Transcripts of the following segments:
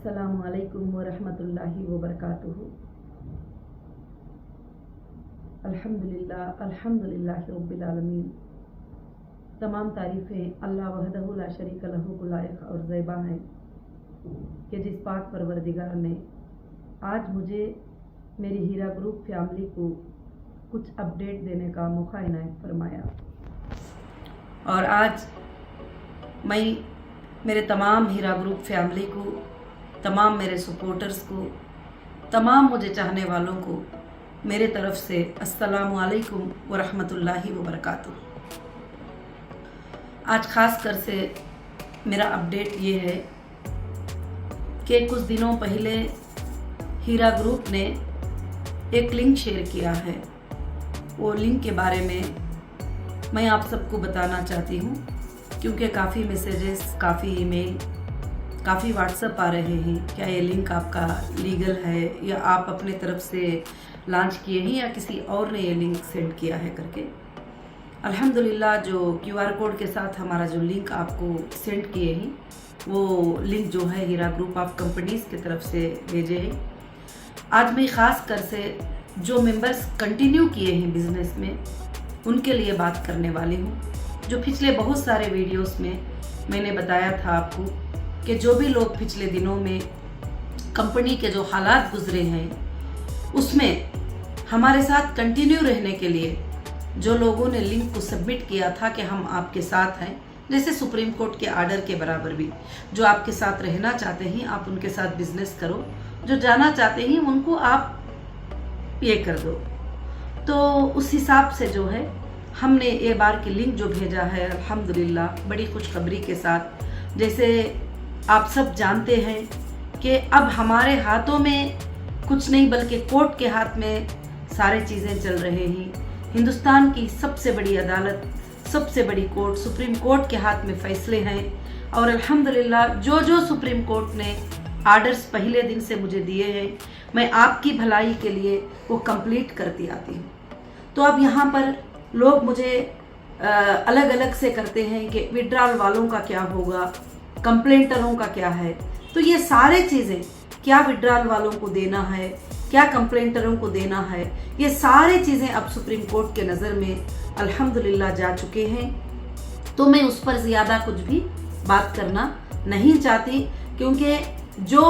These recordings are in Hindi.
अस्सलामु अलैकुम व रहमतुल्लाहि व बरकातुहू। अल्हम्दुलिल्लाहि रब्बिल आलमीन। तमाम तारीफ़ें अल्लाह वहदहु ला शरीक लहू को लायक और ज़ैबा हैं कि जिस पाक परवरदिगार ने आज मुझे मेरी हीरा ग्रुप फैमिली को कुछ अपडेट देने का मौका इनायत फरमाया। और आज मैं मेरे तमाम हीरा ग्रुप फैमिली को, तमाम मेरे सपोर्टर्स को, तमाम मुझे चाहने वालों को मेरे तरफ से अस्सलामु अलैकुम व रहमतुल्लाहि व बरकातुहू। आज ख़ास कर से मेरा अपडेट ये है कि कुछ दिनों पहले हीरा ग्रुप ने एक लिंक शेयर किया है। वो लिंक के बारे में मैं आप सबको बताना चाहती हूँ, क्योंकि काफ़ी मैसेजेस, काफ़ी ईमेल, काफ़ी व्हाट्सएप आ रहे हैं। क्या ये लिंक आपका लीगल है या आप अपने तरफ से लॉन्च किए हैं या किसी और ने ये लिंक सेंड किया है करके। अल्हम्दुलिल्लाह जो QR कोड के साथ हमारा जो लिंक आपको सेंड किए हैं वो लिंक जो है हीरा ग्रुप ऑफ कंपनीज़ की तरफ से भेजे हैं। आज मैं ख़ास कर से जो मेंबर्स कंटिन्यू किए हैं बिज़नेस में उनके लिए बात करने वाली हूँ। जो पिछले बहुत सारे वीडियोस में मैंने बताया था आपको कि जो भी लोग पिछले दिनों में कंपनी के जो हालात गुजरे हैं उसमें हमारे साथ कंटिन्यू रहने के लिए जो लोगों ने लिंक को सबमिट किया था कि हम आपके साथ हैं, जैसे सुप्रीम कोर्ट के आर्डर के बराबर भी जो आपके साथ रहना चाहते हैं आप उनके साथ बिजनेस करो, जो जाना चाहते हैं उनको आप ये कर दो। तो उस हिसाब से जो है हमने ये बार की लिंक जो भेजा है अल्हम्दुलिल्लाह बड़ी खुशखबरी के साथ। जैसे आप सब जानते हैं कि अब हमारे हाथों में कुछ नहीं बल्कि कोर्ट के हाथ में सारे चीज़ें चल रहे हैं। हिंदुस्तान की सबसे बड़ी अदालत, सबसे बड़ी कोर्ट सुप्रीम कोर्ट के हाथ में फैसले हैं। और अल्हम्दुलिल्लाह जो सुप्रीम कोर्ट ने आर्डर्स पहले दिन से मुझे दिए हैं मैं आपकी भलाई के लिए वो कंप्लीट करती आती हूँ। तो अब यहाँ पर लोग मुझे अलग अलग से करते हैं कि विड्रॉल वालों का क्या होगा, कंप्लेंटरों का क्या है। तो ये सारे चीज़ें क्या विड्रॉल वालों को देना है, क्या कंप्लेंटरों को देना है, ये सारे चीज़ें अब सुप्रीम कोर्ट के नज़र में अल्हम्दुलिल्लाह जा चुके हैं। तो मैं उस पर ज़्यादा कुछ भी बात करना नहीं चाहती, क्योंकि जो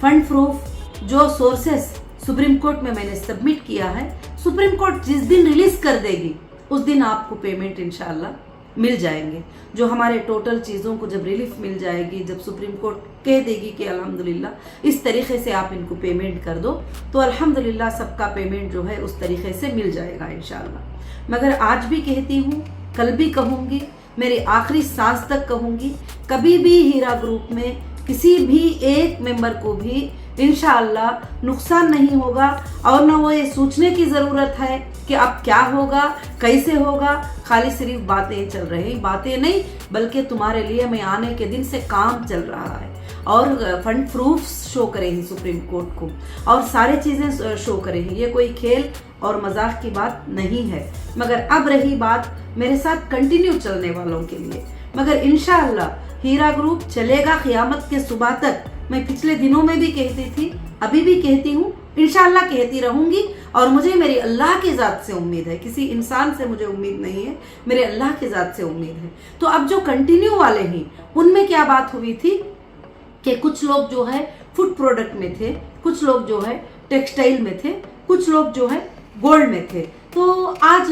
फंड प्रूफ, जो सोर्सेस सुप्रीम कोर्ट में मैंने सबमिट किया है, सुप्रीम कोर्ट जिस दिन रिलीज कर देगी उस दिन आपको पेमेंट इंशाल्लाह मिल जाएंगे। जो हमारे टोटल चीज़ों को जब रिलीफ मिल जाएगी, जब सुप्रीम कोर्ट कह देगी कि अल्हम्दुलिल्लाह इस तरीके से आप इनको पेमेंट कर दो, तो अल्हम्दुलिल्लाह सबका पेमेंट जो है उस तरीके से मिल जाएगा इंशाल्लाह। मगर आज भी कहती हूँ, कल भी कहूँगी, मेरी आखिरी सांस तक कहूँगी, कभी भी हीरा ग्रुप में किसी भी एक मेंबर को भी इंशाअल्लाह नुकसान नहीं होगा। और ना वो ये सोचने की ज़रूरत है कि अब क्या होगा, कैसे होगा। खाली सिर्फ बातें चल रही, बातें नहीं बल्कि तुम्हारे लिए मैं आने के दिन से काम चल रहा है। और फंड प्रूफ शो करेंगे सुप्रीम कोर्ट को और सारी चीज़ें शो करेंगे। ये कोई खेल और मजाक की बात नहीं है। मगर अब रही बात मेरे साथ कंटिन्यू चलने वालों के लिए, मगर इंशाअल्लाह हीरा ग्रुप चलेगा क़यामत के सुबह तक। मैं पिछले दिनों में भी कहती थी, अभी भी कहती हूँ, इंशाअल्लाह कहती रहूँगी। और मुझे मेरी अल्लाह की ज़ात से उम्मीद है, किसी इंसान से मुझे उम्मीद नहीं है, मेरे अल्लाह की ज़ात से उम्मीद है। तो अब जो कंटिन्यू वाले हैं उनमें क्या बात हुई थी कि कुछ लोग जो है फूड प्रोडक्ट में थे, कुछ लोग जो है टेक्सटाइल में थे, कुछ लोग जो है गोल्ड में थे। तो आज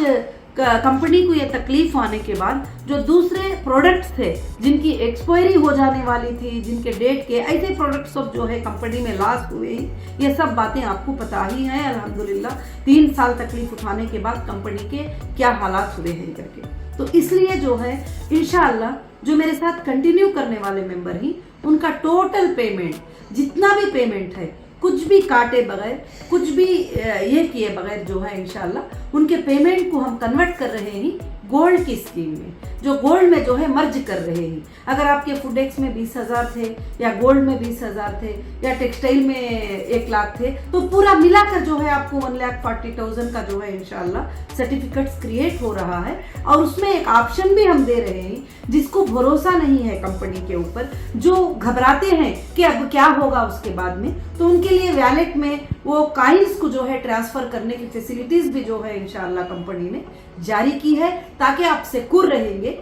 कंपनी को ये तकलीफ आने के बाद जो दूसरे प्रोडक्ट्स थे जिनकी एक्सपायरी हो जाने वाली थी, जिनके डेट के ऐसे प्रोडक्ट्स सब जो है कंपनी में लॉस हुए, ये सब बातें आपको पता ही है। अल्हम्दुलिल्लाह 3 साल तकलीफ उठाने के बाद कंपनी के क्या हालात हुए हैं करके। तो इसलिए जो है इंशाअल्लाह जो मेरे साथ कंटिन्यू करने वाले मेंबर ही उनका टोटल पेमेंट, जितना भी पेमेंट है, कुछ भी काटे बगैर, कुछ भी ये किए बगैर जो है इंशाल्लाह उनके पेमेंट को हम कन्वर्ट कर रहे हैं गोल्ड की स्कीम में, जो गोल्ड में जो है मर्ज कर रहे हैं। अगर आपके फूडेक्स में 20,000 थे या गोल्ड में 20,000 थे या टेक्सटाइल में 1 लाख थे, तो पूरा मिलाकर जो है आपको 1,40,000 का जो है इंशाल्लाह सर्टिफिकेट्स क्रिएट हो रहा है। और उसमें एक ऑप्शन भी हम दे रहे हैं, जिसको भरोसा नहीं है कंपनी के ऊपर, जो घबराते हैं कि अब क्या होगा उसके बाद में, तो उनके लिए वैलेट में वो कॉइन्स को जो है ट्रांसफर करने की फैसिलिटीज भी जो है इंशाल्लाह कंपनी ने जारी की है, ताकि आप सिक्योर रहेंगे।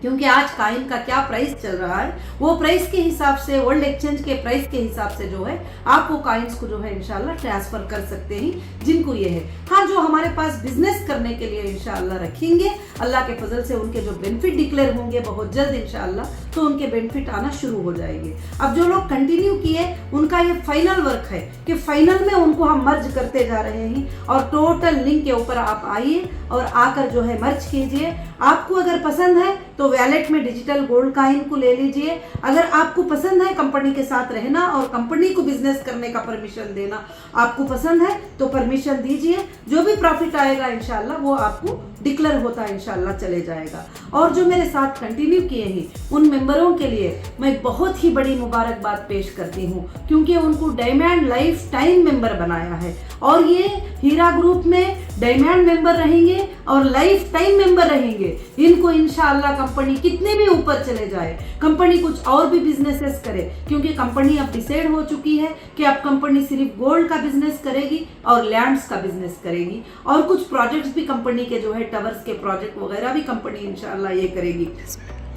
क्योंकि आज कॉइन का क्या प्राइस चल रहा है, वो प्राइस के हिसाब से, वर्ल्ड एक्सचेंज के प्राइस के हिसाब से जो है आप वो कॉइन्स को जो है इंशाल्लाह ट्रांसफर कर सकते हैं जिनको ये है। हाँ, जो हमारे पास बिजनेस करने के लिए इंशाल्लाह रखेंगे, अल्लाह के फजल से उनके जो बेनिफिट डिक्लेयर होंगे बहुत जल्द इंशाल्लाह, तो उनके बेनिफिट आना शुरू हो जाएंगे। अब जो लोग कंटिन्यू किए, उनका ये फाइनल वर्क है कि फाइनल में उनको हम मर्ज करते जा रहे हैं। और टोटल लिंक के ऊपर आप आइए और आकर जो है मर्ज कीजिए। आपको अगर पसंद है तो वैलेट में डिजिटल गोल्ड कॉइन को ले लीजिए। अगर आपको पसंद है कंपनी के साथ रहना और कंपनी को बिजनेस करने का परमिशन देना आपको पसंद है, तो परमिशन दीजिए। जो भी प्रॉफिट आएगा इंशाल्लाह वो आपको डिक्लेयर होता इंशाल्लाह चले जाएगा। और जो मेरे साथ कंटिन्यू किए हैं उन मेंबरों के लिए मैं बहुत ही बड़ी मुबारकबाद पेश करती हूँ, क्योंकि उनको डायमंड लाइफ टाइम मेंबर बनाया है। और ये हीरा ग्रुप में डायमंड मेंबर रहेंगे और लाइफ टाइम मेंबर रहेंगे। इनको इंशाल्लाह कंपनी कितने भी ऊपर चले जाए, कंपनी कुछ और भी बिजनेसेस करे, क्योंकि कंपनी अब डिसाइड हो चुकी है कि अब कंपनी सिर्फ गोल्ड का बिजनेस करेगी और लैंड्स का बिजनेस करेगी। और कुछ प्रोजेक्ट्स भी कंपनी के जो है टावर्स के प्रोजेक्ट वगैरह भी कंपनी इंशाल्लाह ये करेगी।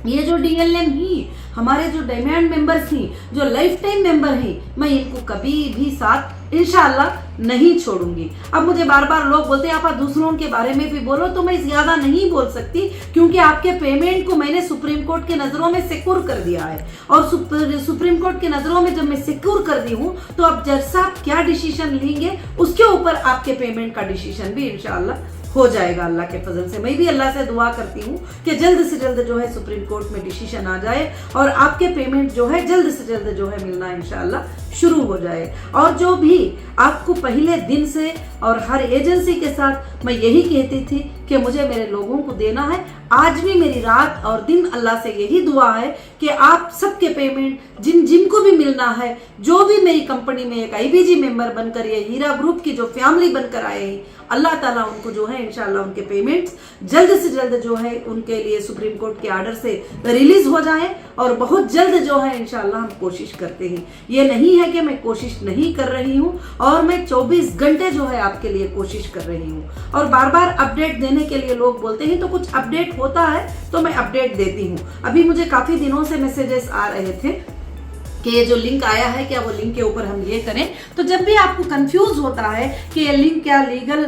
ये जो डीएलएम ही हमारे जो डायमंड मेंबर्स ही, जो लाइफ टाइम मेंबर हैं, मैं इनको कभी भी साथ इंशाल्लाह नहीं छोड़ूंगी। अब मुझे बार बार लोग बोलते हैं आप दूसरों के बारे में भी बोलो, तो मैं ज्यादा नहीं बोल सकती, क्योंकि आपके पेमेंट को मैंने सुप्रीम कोर्ट के नजरों में सिक्योर कर दिया है। और सुप्रीम कोर्ट के नजरों में जब मैं सिक्योर कर दी हूँ, तो अब जज साहब क्या डिसीजन लेंगे उसके ऊपर आपके पेमेंट का डिसीजन भी इंशाल्लाह हो जाएगा अल्लाह के फजल से। मैं भी अल्लाह से दुआ करती हूँ कि जल्द से जल्द जो है सुप्रीम कोर्ट में डिसीजन आ जाए और आपके पेमेंट जो है जल्द से जल्द जो है मिलना इंशाल्लाह शुरू हो जाए। और जो भी आपको पहले दिन से और हर एजेंसी के साथ मैं यही कहती थी कि मुझे मेरे लोगों को देना है, आज भी मेरी रात और दिन अल्लाह से यही दुआ है कि आप सबके पेमेंट जिनको भी मिलना है, जो भी मेरी कंपनी में एक आईबीजी मेंबर बनकर ये हीरा ग्रुप की जो फैमिली बनकर आए हैं, अल्लाह ताला उनको जो है इंशाल्लाह उनके पेमेंट्स जल्द से जल्द जो है उनके लिए सुप्रीम कोर्ट के आर्डर से रिलीज हो जाए। और बहुत जल्द जो है इंशाल्लाह हम कोशिश करते हैं। ये नहीं है कि मैं कोशिश नहीं कर रही हूँ, और मैं 24 घंटे जो है आपके लिए कोशिश कर रही हूँ। और बार बार अपडेट देने के लिए लोग बोलते हैं, तो कुछ अपडेट होता है तो मैं अपडेट देती हूँ। अभी मुझे काफी दिनों से मैसेजेस आ रहे थे कि ये जो लिंक आया है क्या वो लिंक के ऊपर हम ये करें। तो जब भी आपको कंफ्यूज होता है कि ये लिंक क्या लीगल,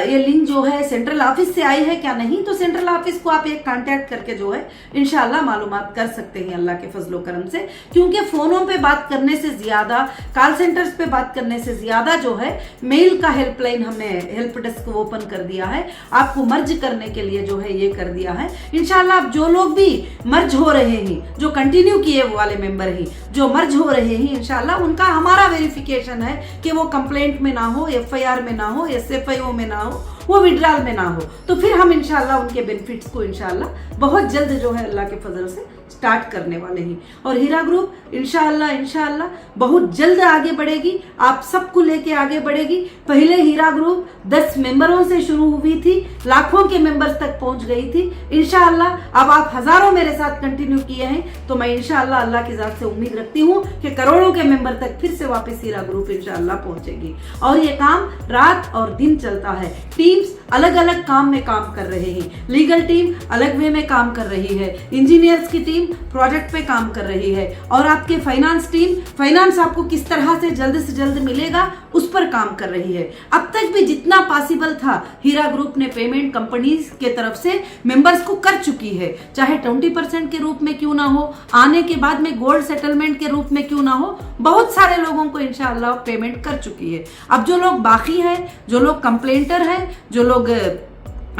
ये लिंक जो है सेंट्रल ऑफिस से आई है क्या नहीं, तो सेंट्रल ऑफिस को आप एक कांटेक्ट करके जो है इंशाल्लाह मालूमात कर सकते हैं अल्लाह के फजलो करम से। क्योंकि फोनों पे बात करने से ज्यादा, कॉल सेंटर्स पे बात करने से ज्यादा जो है मेल का हेल्पलाइन हमने हेल्प डेस्क ओपन कर दिया है, आपको मर्ज करने के लिए जो है ये कर दिया है। इंशाल्लाह आप जो लोग भी मर्ज हो रहे हैं, जो कंटिन्यू किए वाले मेंबर ही जो मर्ज हो रहे हैं, इंशाल्लाह उनका हमारा वेरिफिकेशन है कि वो कंप्लेंट में ना हो, एफआईआर में ना हो, एसएफआईओ में ना हो, वो विड्रॉल में ना हो। तो फिर हम इंशाल्लाह उनके बेनिफिट्स को इंशाल्लाह बहुत जल्द जो है अल्लाह के फजल से स्टार्ट करने वाले हैं। और हीरा ग्रुप इंशाल्लाह बहुत जल्द आगे बढ़ेगी, आप सबको लेके आगे बढ़ेगी। पहले हीरा ग्रुप 10 मेंबरों से शुरू हुई थी, लाखों के मेंबर्स तक पहुंच गई थी। इंशाल्लाह अब आप हजारों मेरे साथ कंटिन्यू किए हैं, तो मैं इंशाल्लाह अल्लाह की जात से उम्मीद रखती हूँ कि करोड़ों के मेंबर तक फिर से वापस हीरा ग्रुप इंशाल्लाह पहुंचेगी। और ये काम रात और दिन चलता है, टीम्स अलग अलग काम में काम कर रहे हैं। लीगल टीम अलग वे में काम कर रही है, इंजीनियर्स की टीम प्रोजेक्ट पे काम कर रही है, और आपके फाइनेंस टीम फाइनेंस आपको किस तरह से जल्द मिलेगा उस पर काम कर रही है। अब तक भी जितना पॉसिबल था हीरा ग्रुप ने पेमेंट कंपनीज के तरफ से मेंबर्स को कर चुकी है, चाहे 20% के रूप में क्यों ना हो, आने के बाद में गोल्ड सेटलमेंट के रूप में क्यों ना हो, बहुत सारे लोगों को इंशाल्लाह पेमेंट कर चुकी है। अब जो लोग बाकी हैं, जो लोग कंप्लेंटर हैं, जो लोग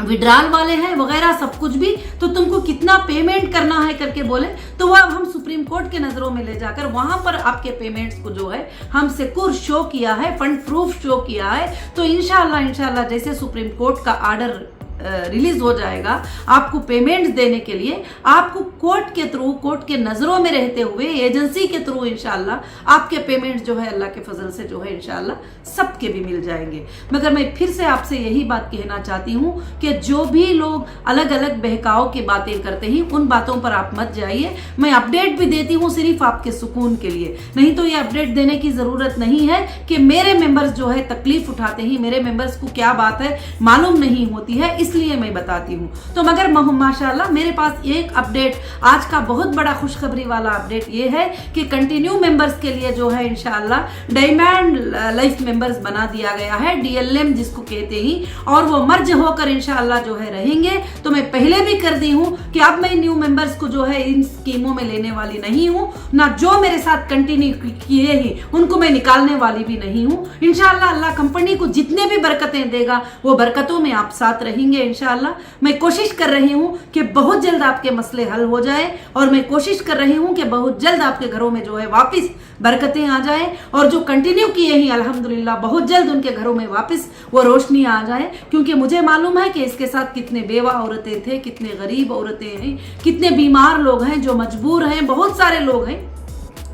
विड्रॉल वाले हैं वगैरह सब कुछ भी, तो तुमको कितना पेमेंट करना है करके बोले, तो वह हम सुप्रीम कोर्ट के नजरों में ले जाकर वहां पर आपके पेमेंट्स को जो है हम सिक्योर शो किया है, फंड प्रूफ शो किया है। तो इंशाल्लाह जैसे सुप्रीम कोर्ट का आर्डर रिलीज हो जाएगा आपको पेमेंट्स देने के लिए, आपको कोर्ट के थ्रू, कोर्ट के नजरों में रहते हुए एजेंसी के थ्रू इंशाल्लाह आपके पेमेंट्स जो है अल्लाह के फजल से जो है इंशाल्लाह सबके भी मिल जाएंगे। मगर मैं फिर से आपसे यही बात कहना चाहती हूँ कि जो भी लोग अलग अलग बहकाव की बातें करते हैं उन बातों पर आप मत जाइए। मैं अपडेट भी देती हूँ सिर्फ आपके सुकून के लिए, नहीं तो ये अपडेट देने की जरूरत नहीं है कि मेरे मेंबर्स जो है तकलीफ उठाते हैं, मेरे मेंबर्स को क्या बात है मालूम नहीं होती है, इसलिए मैं बताती हूँ। तो मगर माशाल्लाह मेरे पास एक अपडेट आज का बहुत बड़ा खुशखबरी वाला अपडेट ये है कि कंटिन्यू मेंबर्स के लिए जो है इंशाल्लाह डायमंड लाइफ मेंबर्स बना दिया गया है, DLM जिसको कहते ही, और वो मर्ज होकर इंशाल्लाह जो है रहेंगे। तो मैं पहले भी कर दी हूँ कि अब मैं न्यू मेंबर्स को जो है इन स्कीमों में लेने वाली नहीं हूँ, ना जो मेरे साथ कंटिन्यू किए ही उनको मैं निकालने वाली भी नहीं हूँ। इंशाल्लाह अल्लाह कंपनी को जितने भी बरकतें देगा वो बरकतों में आप साथ रहेंगे इंशाल्लाह। मैं कोशिश कर रही हूँ कि बहुत जल्द आपके मसले हल हो जाए, और मैं कोशिश कर रही हूँ कि बहुत जल्द आपके घरों में जो है वापस बरकतें आ जाए, और जो कंटिन्यू किए ही अल्हम्दुलिल्लाह बहुत जल्द उनके घरों में वापस वो रोशनी आ जाए। क्योंकि मुझे मालूम है कि इसके साथ कितने बेवा औरतें थे, कितने गरीब औरतें हैं, कितने बीमार लोग हैं, जो मजबूर हैं, बहुत सारे लोग हैं,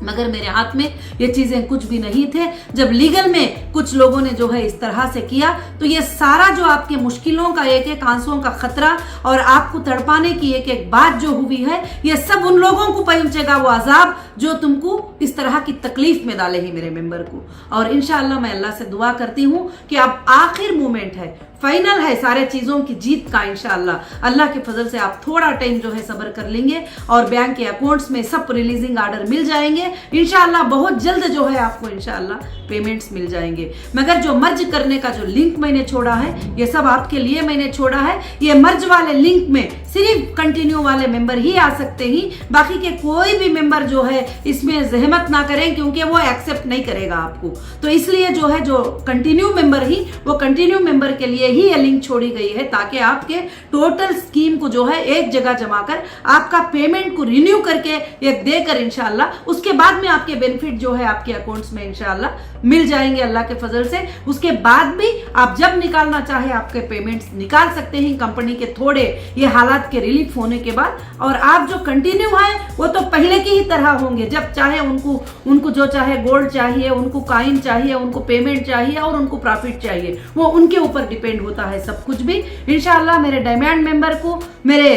मगर मेरे हाथ में ये चीजें कुछ भी नहीं थे। जब लीगल में कुछ लोगों ने जो है इस तरह से किया तो ये सारा जो आपके मुश्किलों का एक एक आंसुओं का खतरा और आपको तड़पाने की एक एक बात जो हुई है, ये सब उन लोगों को पहुंचेगा, वो अजाब जो तुमको इस तरह की तकलीफ में डाले ही मेरे मेंबर को। और इंशाअल्लाह मैं अल्लाह से दुआ करती हूँ कि अब आखिर मोमेंट है, फाइनल है सारे चीजों की जीत का। इंशाअल्लाह अल्लाह के फजल से आप थोड़ा टाइम जो है सब्र कर लेंगे और बैंक के अकाउंट्स में सब रिलीजिंग आर्डर मिल जाएंगे इंशाअल्लाह। बहुत जल्द जो है आपको इंशाअल्लाह पेमेंट्स मिल जाएंगे। मगर जो मर्ज करने का जो लिंक मैंने छोड़ा है, ये सब आपके लिए मैंने छोड़ा है। ये मर्ज वाले लिंक में सिर्फ कंटिन्यू वाले मेंबर ही आ सकते ही, बाकी के कोई भी मेंबर जो है इसमें जहमत ना करें, क्योंकि वो एक्सेप्ट नहीं करेगा आपको। तो इसलिए जो है जो कंटिन्यू मेंबर ही, वो कंटिन्यू मेंबर के लिए ही ये लिंक छोड़ी गई है, ताकि आपके टोटल स्कीम को जो है एक जगह जमा कर आपका पेमेंट को रिन्यू करके एक देकर इंशाअल्लाह उसके बाद में आपके बेनिफिट जो है आपके अकाउंट्स में इंशाअल्लाह मिल जाएंगे अल्लाह के फजल से। उसके बाद भी आप जब निकालना चाहे आपके पेमेंट्स निकाल सकते हैं कंपनी के थोड़े ये हालात के रिलीफ होने के बाद। और आप जो कंटिन्यू है वो तो पहले की ही तरह होंगे, जब चाहे उनको जो चाहे गोल्ड चाहिए, उनको कॉइन चाहिए, उनको पेमेंट चाहिए और उनको प्रॉफिट चाहिए, वो उनके ऊपर डिपेंड होता है सब कुछ भी। इंशाअल्लाह मेरे डायमंड मेंबर को, मेरे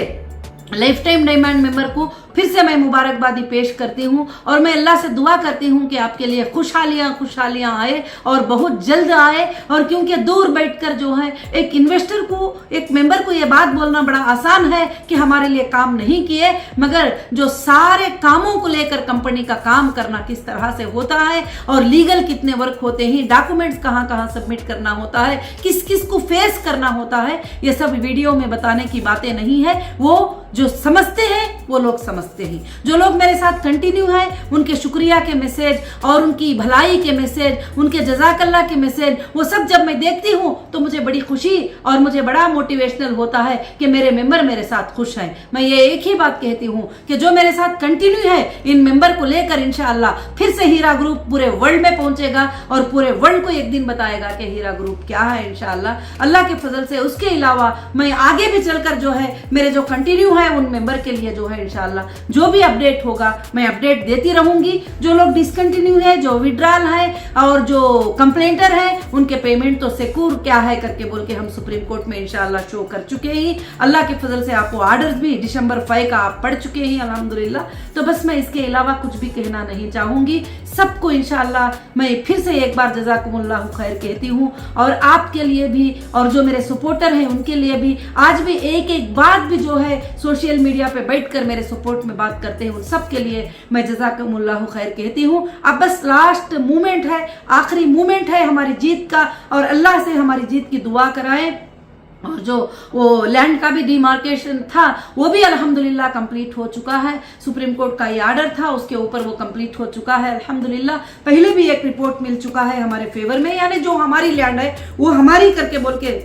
लाइफ टाइम डायमंड मेंबर को फिर से मैं मुबारकबादी पेश करती हूँ, और मैं अल्लाह से दुआ करती हूँ कि आपके लिए खुशहालियाँ आए और बहुत जल्द आए। और क्योंकि दूर बैठकर जो है एक इन्वेस्टर को, एक मेंबर को ये बात बोलना बड़ा आसान है कि हमारे लिए काम नहीं किए, मगर जो सारे कामों को लेकर कंपनी का काम करना किस तरह से होता है और लीगल कितने वर्क होते हैं, डॉक्यूमेंट्स कहाँ कहाँ सबमिट करना होता है, किस किस को फेस करना होता है, ये सब वीडियो में बताने की बातें नहीं है। वो जो समझते हैं वो लोग समझते हैं। जो लोग मेरे साथ कंटिन्यू हैं उनके शुक्रिया के मैसेज और उनकी भलाई के मैसेज, उनके जज़ाकल्लाह के मैसेज, वो सब जब मैं देखती हूँ तो मुझे बड़ी खुशी और मुझे बड़ा मोटिवेशनल होता है कि मेरे मेंबर मेरे साथ खुश हैं। मैं ये एक ही बात कहती हूँ कि जो मेरे साथ कंटिन्यू है, इन मेंबर को लेकर इंशाअल्लाह फिर से हीरा ग्रुप पूरे वर्ल्ड में पहुंचेगा और पूरे वर्ल्ड को एक दिन बताएगा कि हीरा ग्रुप क्या है इंशाअल्लाह अल्लाह के फजल से। उसके अलावा मैं आगे भी चलकर जो है मेरे जो कंटिन्यू है उन मेंबर के लिए जो है इंशाअल्लाह जो भी अपडेट होगा मैं अपडेट देती रहूंगी। जो लोग डिसकंटिन्यू है, जो विड्रॉल है और जो कंप्लेंटर है, उनके पेमेंट तो सिक्योर क्या है करके बोल के हम सुप्रीम कोर्ट में इंशाअल्लाह शो कर चुके हैं। अल्लाह के फजल से आपको ऑर्डर्स भी दिसंबर 5 का आप पढ़ चुके हैं अल्हम्दुलिल्लाह। तो बस मैं इसके अलावा कुछ भी कहना नहीं चाहूंगी। सबको इंशाअल्लाह मैं फिर से एक बार जज़ाकुमुल्लाहु खैर कहती हूँ, और आपके लिए भी और जो मेरे सपोर्टर हैं उनके लिए भी। आज भी एक एक बात भी जो है सोशल मीडिया पे बैठकर मेरे सपोर्ट में बात करते हैं, उन सब के लिए मैं जज़ाकुमुल्लाहु खैर कहती हूँ। अब बस लास्ट मोमेंट है, आखिरी मोमेंट है हमारी जीत का, और अल्लाह से हमारी जीत की दुआ कराएं। और जो वो लैंड का भी डिमार्केशन था वो भी अल्हम्दुलिल्लाह कंप्लीट हो चुका है। सुप्रीम कोर्ट का ये ऑर्डर था, उसके ऊपर वो कंप्लीट हो चुका है अल्हम्दुलिल्लाह। पहले भी एक रिपोर्ट मिल चुका है हमारे फेवर में, यानी जो हमारी लैंड है वो हमारी करके बोल के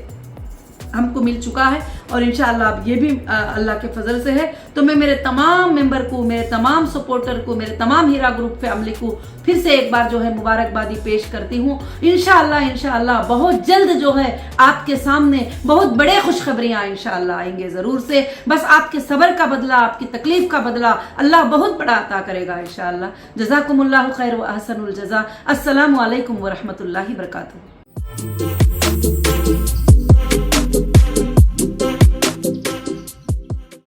हमको मिल चुका है। और इंशाअल्लाह अब ये भी अल्लाह के फजल से है। तो मैं मेरे तमाम मेंबर को, मेरे तमाम सपोर्टर को, मेरे तमाम हीरा ग्रुप फैमिली को फिर से एक बार जो है मुबारकबादी पेश करती हूँ। इंशाअल्लाह बहुत जल्द जो है आपके सामने बहुत बड़े खुशखबरियां इंशाअल्लाह आएंगे ज़रूर से। बस आपके सब्र का बदला, आपकी तकलीफ का बदला अल्लाह बहुत बड़ा अता करेगा इंशाअल्लाह। जज़ाकुमुल्लाहु खैर व अहसनुल जज़ा। अस्सलामु अलैकुम व रहमतुल्लाहि व बरकातुहू।